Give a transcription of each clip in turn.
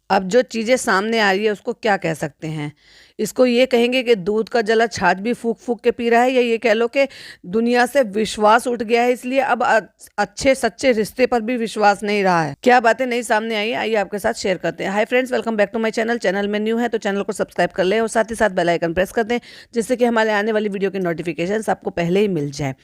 अब जो चीज़ें सामने आ रही है उसको क्या कह सकते हैं? इसको ये कहेंगे कि दूध का जला छाछ भी फूँक-फूँक के पी रहा है, या ये कह लो कि दुनिया से विश्वास उठ गया है, इसलिए अब अच्छे सच्चे रिश्ते पर भी विश्वास नहीं रहा है। क्या बातें नई सामने आई है, आइए आपके साथ शेयर करते हैं। Hi friends, welcome back to my channel. Channel में न्यू है तो चैनल को सब्सक्राइब कर लें और साथ ही साथ बेल आइकन प्रेस कर दें, जिससे कि हमारे आने वाली वीडियो की नोटिफिकेशंस आपको पहले ही मिल जाए।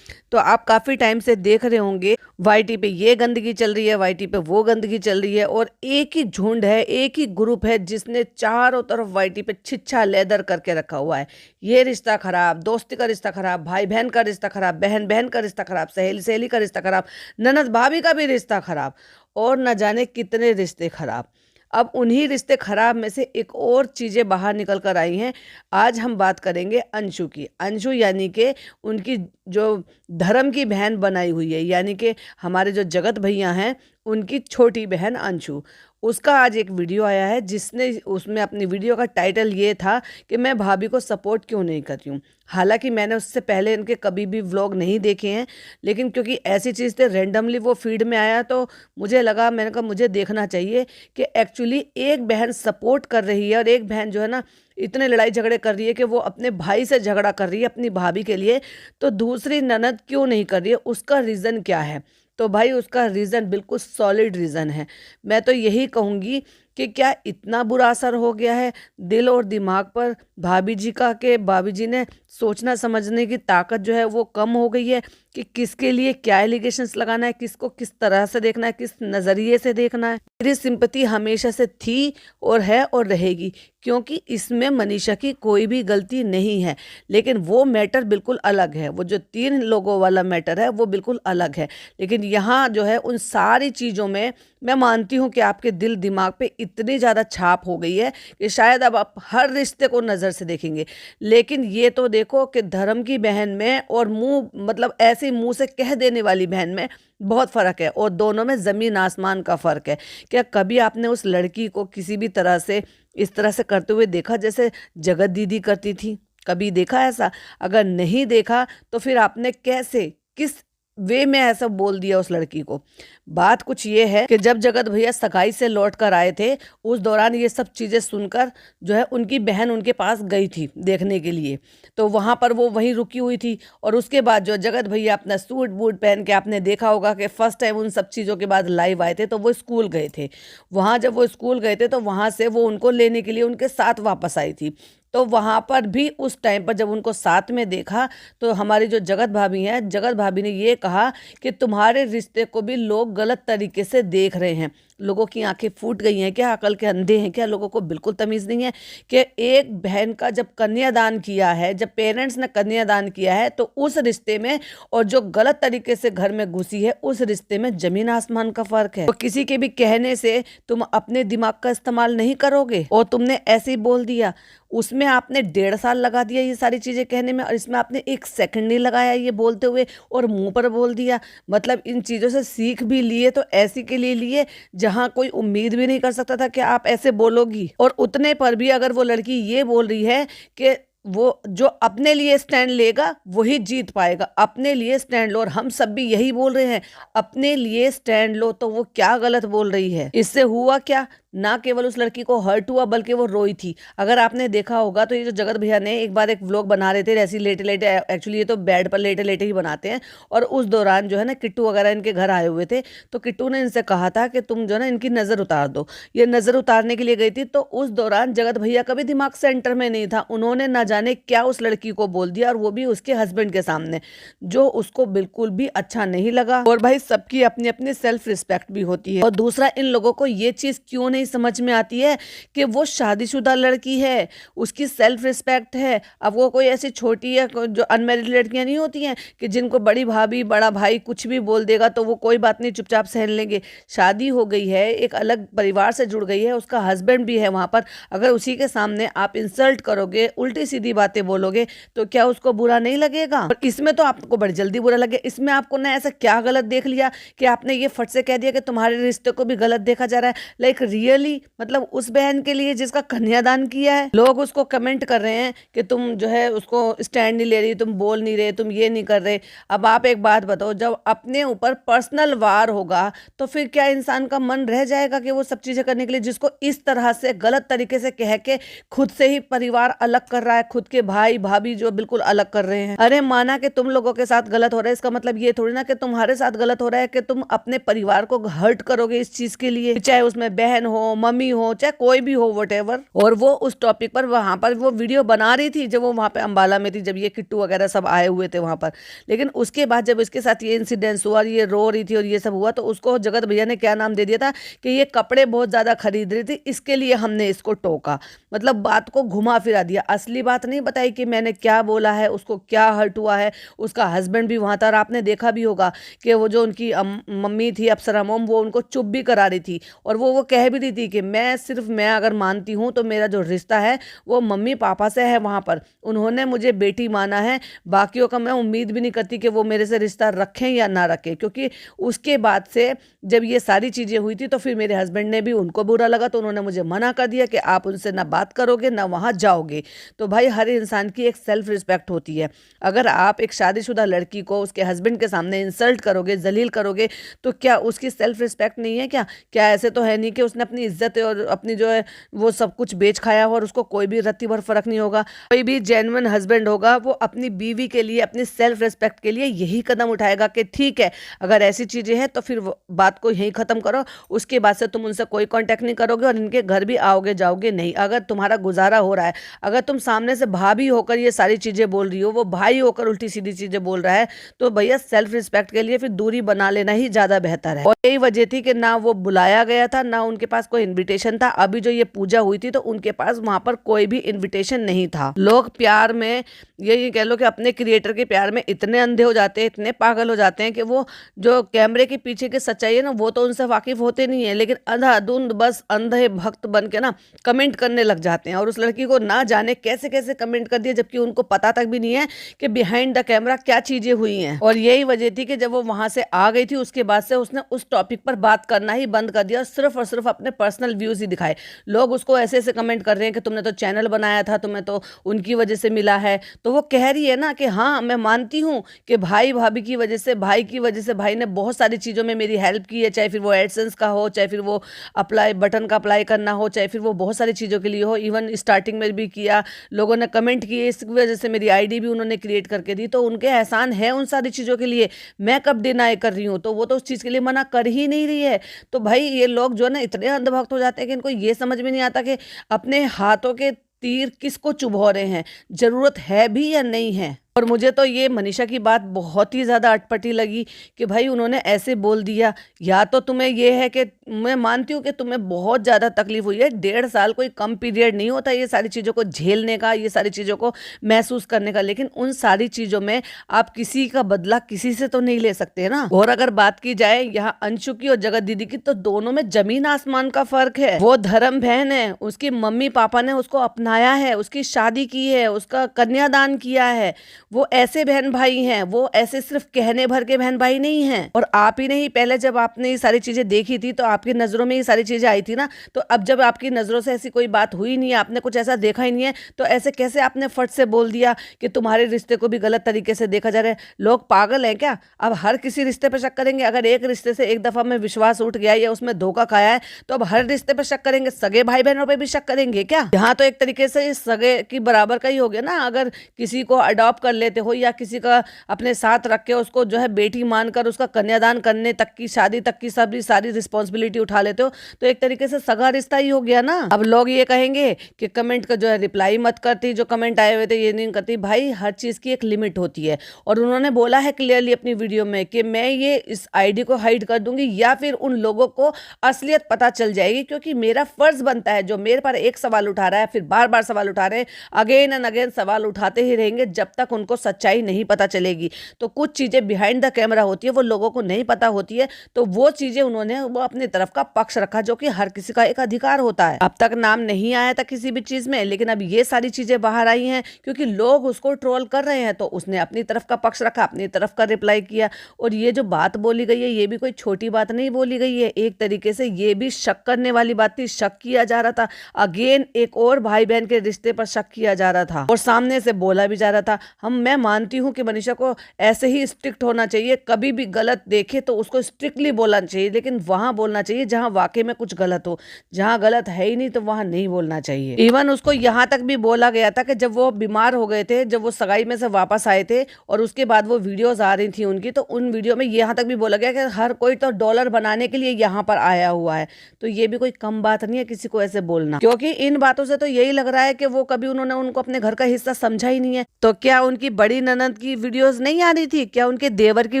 तो आप काफ़ी टाइम से देख रहे होंगे वाईटी पे ये गंदगी चल रही है, वाईटी पे वो गंदगी चल रही है, और एक ही झुंड है, एक ही ग्रुप है जिसने चारों तरफ वाईटी पे छिछा लेदर करके रखा हुआ है। ये रिश्ता खराब, दोस्ती का रिश्ता खराब, भाई बहन का रिश्ता खराब, बहन बहन का रिश्ता खराब, सहेली सहेली का रिश्ता खराब, ननद भाभी का भी रिश्ता खराब, और न जाने कितने रिश्ते खराब। अब उन्हीं रिश्ते खराब में से एक और चीज़ें बाहर निकल कर आई हैं। आज हम बात करेंगे अंशु की। अंशु यानी कि उनकी जो धर्म की बहन बनाई हुई है, यानी कि हमारे जो जगत भैया हैं उनकी छोटी बहन अंशु। उसका आज एक वीडियो आया है जिसने उसमें अपनी वीडियो का टाइटल ये था कि मैं भाभी को सपोर्ट क्यों नहीं कर रही हूँ। हालांकि मैंने उससे पहले इनके कभी भी व्लॉग नहीं देखे हैं, लेकिन क्योंकि ऐसी चीज़ थे रेंडमली वो फीड में आया तो मुझे लगा, मैंने कहा मुझे देखना चाहिए कि एक्चुअली एक बहन सपोर्ट कर रही है और एक बहन जो है ना इतने लड़ाई झगड़े कर रही है कि वो अपने भाई से झगड़ा कर रही है अपनी भाभी के लिए, तो दूसरी ननद क्यों नहीं कर रही है, उसका रीज़न क्या है। तो भाई उसका रीज़न बिल्कुल सॉलिड रीज़न है। मैं तो यही कहूँगी कि क्या इतना बुरा असर हो गया है दिल और दिमाग पर भाभी जी का कि भाभी जी ने सोचना समझने की ताकत जो है वो कम हो गई है कि किसके लिए क्या एलिगेशंस लगाना है, किसको किस तरह से देखना है, किस नज़रिए से देखना है। मेरी सिंपैथी हमेशा से थी और है और रहेगी, क्योंकि इसमें मनीषा की कोई भी गलती नहीं है। लेकिन वो मैटर बिल्कुल अलग है, वो जो 3 लोगों वाला मैटर है वो बिल्कुल अलग है। लेकिन यहाँ जो है उन सारी चीज़ों में मैं मानती हूँ कि आपके दिल दिमाग पे इतनी ज़्यादा छाप हो गई है कि शायद अब आप हर रिश्ते को नज़र से देखेंगे। लेकिन ये तो देखो कि धर्म की बहन में और मुंह मतलब ऐसे मुंह से कह देने वाली बहन में बहुत फ़र्क है, और दोनों में ज़मीन आसमान का फ़र्क है। क्या कभी आपने उस लड़की को किसी भी तरह से इस तरह से करते हुए देखा जैसे जगत दीदी करती थी? कभी देखा ऐसा? अगर नहीं देखा तो फिर आपने कैसे, किस वे में ऐसा बोल दिया उस लड़की को? बात कुछ ये है कि जब जगत भैया सगाई से लौट कर आए थे, उस दौरान ये सब चीज़ें सुनकर जो है उनकी बहन उनके पास गई थी देखने के लिए, तो वहाँ पर वो वहीं रुकी हुई थी। और उसके बाद जो जगत भैया अपना सूट बूट पहन के, आपने देखा होगा कि फर्स्ट टाइम उन सब चीज़ों के बाद लाइव आए थे तो वो स्कूल गए थे। वहाँ जब वो स्कूल गए थे तो वहाँ से वो उनको लेने के लिए उनके साथ वापस आई थी। तो वहाँ पर भी उस टाइम पर जब उनको साथ में देखा तो हमारी जो जगत भाभी हैं, जगत भाभी ने ये कहा कि तुम्हारे रिश्ते को भी लोग गलत तरीके से देख रहे हैं। लोगों की आंखें फूट गई हैं क्या? अकल के अंधे हैं क्या? लोगों को बिल्कुल तमीज़ नहीं है कि एक बहन का जब कन्यादान किया है, जब पेरेंट्स ने कन्यादान किया है, तो उस रिश्ते में और जो गलत तरीके से घर में घुसी है उस रिश्ते में ज़मीन आसमान का फ़र्क है। तो किसी के भी कहने से तुम अपने दिमाग का इस्तेमाल नहीं करोगे और तुमने ऐसे ही बोल दिया। उसमें आपने 1.5 साल लगा दिया ये सारी चीज़ें कहने में, और इसमें आपने 1 सेकंड नहीं लगाया ये बोलते हुए और मुंह पर बोल दिया। मतलब इन चीज़ों से सीख भी लिए तो ऐसी के लिए लिए जहाँ कोई उम्मीद भी नहीं कर सकता था कि आप ऐसे बोलोगी। और उतने पर भी अगर वो लड़की ये बोल रही है कि वो जो अपने लिए स्टैंड लेगा वही जीत पाएगा, अपने लिए स्टैंड लो, और हम सब भी यही बोल रहे हैं अपने लिए स्टैंड लो, तो वो क्या गलत बोल रही है? इससे हुआ क्या? ना केवल उस लड़की को हर्ट हुआ बल्कि वो रोई थी। अगर आपने देखा होगा तो ये जो जगत भैया ने एक बार एक व्लॉग बना रहे थे ऐसी लेटे लेटे, एक्चुअली ये तो बेड पर लेटे लेटे ही बनाते हैं, और उस दौरान जो है ना किट्टू वगैरह इनके घर आए हुए थे, तो किट्टू ने इनसे कहा था कि तुम जो है ना इनकी नज़र उतार दो। ये नज़र उतारने के लिए गई थी, तो उस दौरान जगत भैया का भी दिमाग सेंटर में नहीं था। उन्होंने ना जाने क्या उस लड़की को बोल दिया, और वो भी उसके हस्बैंड के सामने, जो उसको बिल्कुल भी अच्छा नहीं लगा। और भाई सबकी अपनी अपनी सेल्फ रिस्पेक्ट भी होती है। और दूसरा, इन लोगों को ये चीज़ क्यों नहीं समझ में आती है कि वो शादीशुदा लड़की है, उसकी सेल्फ रिस्पेक्ट है। अब वो कोई ऐसी छोटी या जो अनमैरिड लड़कियां नहीं होती हैं कि जिनको बड़ी भाभी बड़ा भाई कुछ भी बोल देगा तो वो कोई बात नहीं चुपचाप सहन लेंगे। शादी हो गई है, एक अलग परिवार से जुड़ गई है, उसका हस्बैंड भी है वहाँ पर। अगर उसी के सामने आप इंसल्ट करोगे, उल्टी सीधी बातें बोलोगे, तो क्या उसको बुरा नहीं लगेगा? और इसमें तो आपको बड़ी जल्दी बुरा लगे। इसमें आपको ना ऐसा क्या गलत देख लिया कि आपने ये फट से कह दिया कि तुम्हारे रिश्ते को भी गलत देखा जा रहा है। लाइक रियल रियली मतलब उस बहन के लिए जिसका कन्यादान किया है? लोग उसको कमेंट कर रहे हैं कि तुम जो है उसको स्टैंड नहीं ले रही, तुम बोल नहीं रहे, तुम ये नहीं कर रहे। अब आप एक बात बताओ, जब अपने ऊपर पर्सनल वार होगा तो फिर क्या इंसान का मन रह जाएगा कि वो सब चीजें करने के लिए, जिसको इस तरह से गलत तरीके से कह के खुद से ही परिवार अलग कर रहा है, खुद के भाई भाभी जो बिल्कुल अलग कर रहे हैं। अरे माना कि तुम लोगों के साथ गलत हो रहा है, इसका मतलब ये थोड़ी ना कि तुम्हारे साथ गलत हो रहा है कि तुम अपने परिवार को हर्ट करोगे इस चीज के लिए, चाहे उसमें बहन हो, मम्मी हो, चाहे कोई भी हो, व्हाटएवर। और वो उस टॉपिक पर वहां पर वो वीडियो बना रही थी जब वो वहां पे अंबाला में थी, जब ये किट्टू वगैरह सब आए हुए थे वहां पर। लेकिन उसके बाद जब इसके साथ ये इंसिडेंस हुआ, ये रो रही थी और ये सब हुआ, तो उसको जगत भैया ने क्या नाम दे दिया था कि ये कपड़े बहुत ज्यादा खरीद रही थी, इसके लिए हमने इसको टोका। मतलब बात को घुमा फिरा दिया, असली बात नहीं बताई कि मैंने क्या बोला है, उसको क्या हर्ट हुआ है। उसका हस्बैंड भी वहां था और आपने देखा भी होगा कि वो जो उनकी मम्मी थी अप्सरा मोम, वो उनको चुप भी करा रही थी और वो कह भी रही थी कि मैं अगर मानती हूँ तो मेरा जो रिश्ता है वो मम्मी पापा से है, वहां पर उन्होंने मुझे बेटी माना है, बाकियों का मैं उम्मीद भी नहीं करती कि वो मेरे से रिश्ता रखें या ना रखें। क्योंकि उसके बाद से जब ये सारी चीजें हुई थी तो फिर मेरे हस्बैंड ने भी, उनको बुरा लगा तो उन्होंने मुझे मना कर दिया कि आप उनसे ना बात करोगे ना वहां जाओगे। तो भाई हर इंसान की एक सेल्फ रिस्पेक्ट होती है। अगर आप एक शादीशुदा लड़की को उसके हस्बैंड के सामने इंसल्ट करोगे, जलील करोगे, तो क्या उसकी सेल्फ रिस्पेक्ट नहीं है? क्या ऐसे तो है नहीं कि उसने अपनी इज्जत और अपनी जो है वो सब कुछ बेच खाया हो और उसको कोई भी रत्ती भर फर्क नहीं होगा। कोई भी जेन्युइन हस्बैंड होगा वो अपनी बीवी के लिए, अपनी सेल्फ रिस्पेक्ट के लिए यही कदम उठाएगा कि ठीक है, अगर ऐसी चीजें हैं तो फिर बात को यहीं खत्म करो, उसके बाद से तुम उनसे कोई कांटेक्ट नहीं करोगे और इनके घर भी आओगे जाओगे नहीं। अगर तुम्हारा गुजारा हो रहा है, अगर तुम सामने से भाभी होकर ये सारी चीजें बोल रही हो, वो भाई होकर उल्टी सीधी चीजें बोल रहा है, तो भैया सेल्फ रिस्पेक्ट के लिए फिर दूरी बना लेना ही ज्यादा बेहतर है। और यही वजह थी कि ना वो बुलाया गया था, ना उनके पास कोई इन्विटेशन था। अभी जो ये पूजा हुई थी तो उनके पास वहां पर कोई भी इन्विटेशन नहीं था। लोग प्यार में, ये कह लो कि अपने क्रिएटर के प्यार में इतने अंधे हो जाते हैं, इतने पागल हो जाते हैं कि वो जो कैमरे के पीछे की सच्चाई है ना, वो तो उनसे वाकिफ होते नहीं है, लेकिन अंधाधुंध बस अंधे भक्त बन के ना कमेंट करने लग जाते हैं। और उस लड़की को ना जाने कैसे कैसे कमेंट कर दिया, जबकि उनको पता तक भी नहीं है कि बिहाइंड द कैमरा क्या चीजें हुई हैं। और यही वजह थी कि जब वो वहां से आ गई थी उसके बाद से उसने उस टॉपिक पर बात करना ही बंद कर दिया और सिर्फ अपने पर्सनल व्यूज ही दिखाए। लोग उसको ऐसे ऐसे कमेंट कर रहे हैं कि तुमने तो चैनल बनाया था, तुम्हें तो उनकी वजह से मिला है। तो वो कह रही है ना कि हाँ मैं मानती हूँ कि भाई भाभी की वजह से, भाई की वजह से, भाई ने बहुत सारी चीज़ों में मेरी हेल्प की है, चाहे फिर वो एडसेंस का हो, चाहे फिर वो अप्लाई बटन का अप्लाई करना हो, चाहे फिर वो बहुत सारी चीज़ों के लिए हो। इवन स्टार्टिंग में भी किया, लोगों ने कमेंट किए, इस वजह से मेरी आईडी भी उन्होंने क्रिएट करके दी। तो उनके एहसान है उन सारी चीज़ों के लिए, मैं कब डिनाई कर रही हूँ? तो वो तो उस चीज़ के लिए मना कर ही नहीं रही है। तो भाई ये लोग जो है ना इतने अंधभक्त हो जाते हैं कि इनको ये समझ में नहीं आता कि अपने हाथों के तीर किसको चुभो रहे हैं, जरूरत है भी या नहीं है। और मुझे तो ये मनीषा की बात बहुत ही ज़्यादा अटपटी लगी कि भाई उन्होंने ऐसे बोल दिया। या तो तुम्हें ये है कि मैं मानती हूँ कि तुम्हें बहुत ज़्यादा तकलीफ हुई है, 1.5 साल कोई कम पीरियड नहीं होता ये सारी चीज़ों को झेलने का, ये सारी चीज़ों को महसूस करने का, लेकिन उन सारी चीज़ों में आप किसी का बदला किसी से तो नहीं ले सकते ना। और अगर बात की जाए यहाँ अंशु की और जगत दीदी की, तो दोनों में जमीन आसमान का फर्क है। वो धर्म बहन है, उसकी मम्मी पापा ने उसको अपनाया है, उसकी शादी की है, उसका कन्यादान किया है। वो ऐसे बहन भाई हैं, वो ऐसे सिर्फ कहने भर के बहन भाई नहीं हैं। और आप ही नहीं, पहले जब आपने ये सारी चीजें देखी थी तो आपकी नजरों में ये सारी चीजें आई थी ना, तो अब जब आपकी नजरों से ऐसी कोई बात हुई नहीं है, आपने कुछ ऐसा देखा ही नहीं है, तो ऐसे कैसे आपने फट से बोल दिया कि तुम्हारे रिश्ते को भी गलत तरीके से देखा जा रहा है? लोग पागल हैं क्या? अब हर किसी रिश्ते पर शक करेंगे? अगर एक रिश्ते से एक दफा में विश्वास उठ गया या उसमें धोखा खाया है तो अब हर रिश्ते पर शक करेंगे? सगे भाई बहनों पर भी शक करेंगे क्या? यहाँ तो एक तरीके से सगे की बराबर का ही हो गया ना। अगर किसी को अडॉप्ट कर लेते हो या किसी का अपने साथ रख के उसको जो है बेटी मानकर उसका कन्यादान करने तक की, शादी तक की सारी रिस्पॉन्सिबिलिटी उठा लेते हो, तो एक तरीके से सगा रिश्ता ही हो गया ना। अब लोग ये कहेंगे कि कमेंट का जो है रिप्लाई मत करती, जो कमेंट आए हुए थे ये नहीं करती। भाई हर चीज की एक लिमिट होती है और उन्होंने बोला है क्लियरली अपनी वीडियो में कि मैं ये इस आईडी को हाइड कर दूंगी या फिर उन लोगों को असलियत पता चल जाएगी, क्योंकि मेरा फर्ज बनता है, जो मेरे पर एक सवाल उठा रहा है फिर बार बार सवाल उठा रहे हैं, अगेन एंड अगेन सवाल उठाते ही रहेंगे जब तक उनको सच्चाई नहीं पता चलेगी। तो कुछ चीज़ें बिहाइंड द कैमरा होती है, वो लोगों को नहीं पता होती है, तो वो चीज़ें उन्होंने वो अपनी तरफ का पक्ष रखा, जो कि हर किसी का एक अधिकार होता है। अब तक नाम नहीं आया था किसी भी चीज़ में, लेकिन अब ये सारी चीज़ें बाहर आई हैं क्योंकि लोग उसको ट्रोल कर रहे हैं, तो उसने अपनी तरफ का पक्ष रखा, अपनी तरफ का रिप्लाई किया। और ये जो बात बोली गई है, ये भी कोई छोटी बात नहीं बोली गई है। एक तरीके से ये भी शक करने वाली बात थी, शक किया जा रहा था। अगेन एक और भाई बहन के रिश्ते पर शक किया जा रहा था और सामने से बोला भी जा रहा था। मैं मानती हूँ कि मनीषा को ऐसे ही स्ट्रिक्ट होना चाहिए, कभी भी गलत देखे तो उसको स्ट्रिक्टली बोलना चाहिए, लेकिन वहां बोलना चाहिए जहां वाकई में कुछ गलत हो। जहां गलत है ही नहीं तो वहां नहीं बोलना चाहिए। इवन उसको यहाँ तक भी बोला गया था कि जब वो बीमार हो गए थे, जब वो सगाई में से वापस आए थे और उसके बाद वो वीडियोस आ रही थी उनकी, तो उन वीडियो में यहाँ तक भी बोला गया कि हर कोई तो डॉलर बनाने के लिए यहाँ पर आया हुआ है। तो ये भी कोई कम बात नहीं है किसी को ऐसे बोलना, क्योंकि इन बातों से तो यही लग रहा है कि वो कभी उन्होंने उनको अपने घर का हिस्सा समझा ही नहीं है। तो क्या उनकी बड़ी ननद की वीडियोस नहीं आ रही थी? क्या उनके देवर की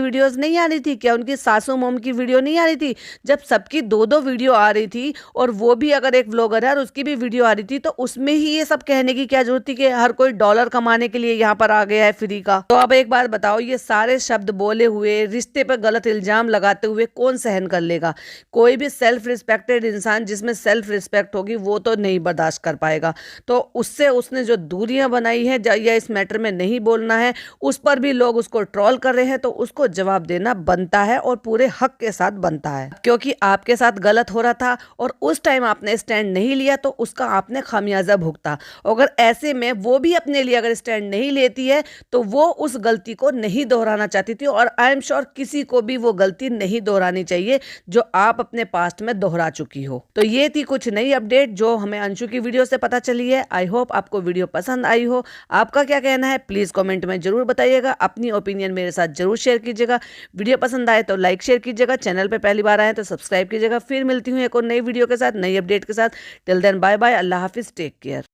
वीडियोस नहीं आ रही थी? क्या उनकी सासू मोम की वीडियो नहीं आ रही थी? जब सबकी दो दो वीडियो आ रही थी और वो भी अगर एक व्लॉगर है और उसकी भी वीडियो आ रही थी, तो उसमें ही ये सब कहने की क्या जरूरत थी कि हर कोई डॉलर कमाने के लिए यहाँ पर आ गया है फ्री का। तो अब एक बात बताओ, ये सारे शब्द बोले हुए, रिश्ते पर गलत इल्जाम लगाते हुए कौन सहन कर लेगा? कोई भी सेल्फ रिस्पेक्टेड इंसान जिसमें सेल्फ रिस्पेक्ट होगी वो तो नहीं बर्दाश्त कर पाएगा। तो उससे उसने जो दूरियां बनाई है या इस मैटर में नहीं बोलना है, उस पर भी लोग उसको ट्रोल कर रहे हैं, तो उसको जवाब देना बनता है और पूरे हक के साथ बनता है, क्योंकि आपके साथ गलत हो रहा था और उस टाइम आपने स्टैंड नहीं लिया तो उसका आपने खामियाजा भुगता। अगर ऐसे में वो भी अपने लिए अगर स्टैंड नहीं लेती है तो वो उस गलती को नहीं दोहराना चाहती थी, और आई एम श्योर किसी को भी वो गलती नहीं दोहरानी चाहिए जो आप अपने पास्ट में दोहरा चुकी हो। तो ये थी कुछ नई अपडेट जो हमें अंशु की वीडियो से पता चली है। आई होप आपको वीडियो पसंद आई हो। आपका क्या कहना है प्लीज कमेंट में जरूर बताइएगा, अपनी ओपिनियन मेरे साथ जरूर शेयर कीजिएगा। वीडियो पसंद आए तो लाइक शेयर कीजिएगा, चैनल पे पहली बार आए तो सब्सक्राइब कीजिएगा। फिर मिलती हूँ एक और नई वीडियो के साथ, नई अपडेट के साथ। टिल देन बाय बाय, अल्लाह हाफिज, टेक केयर।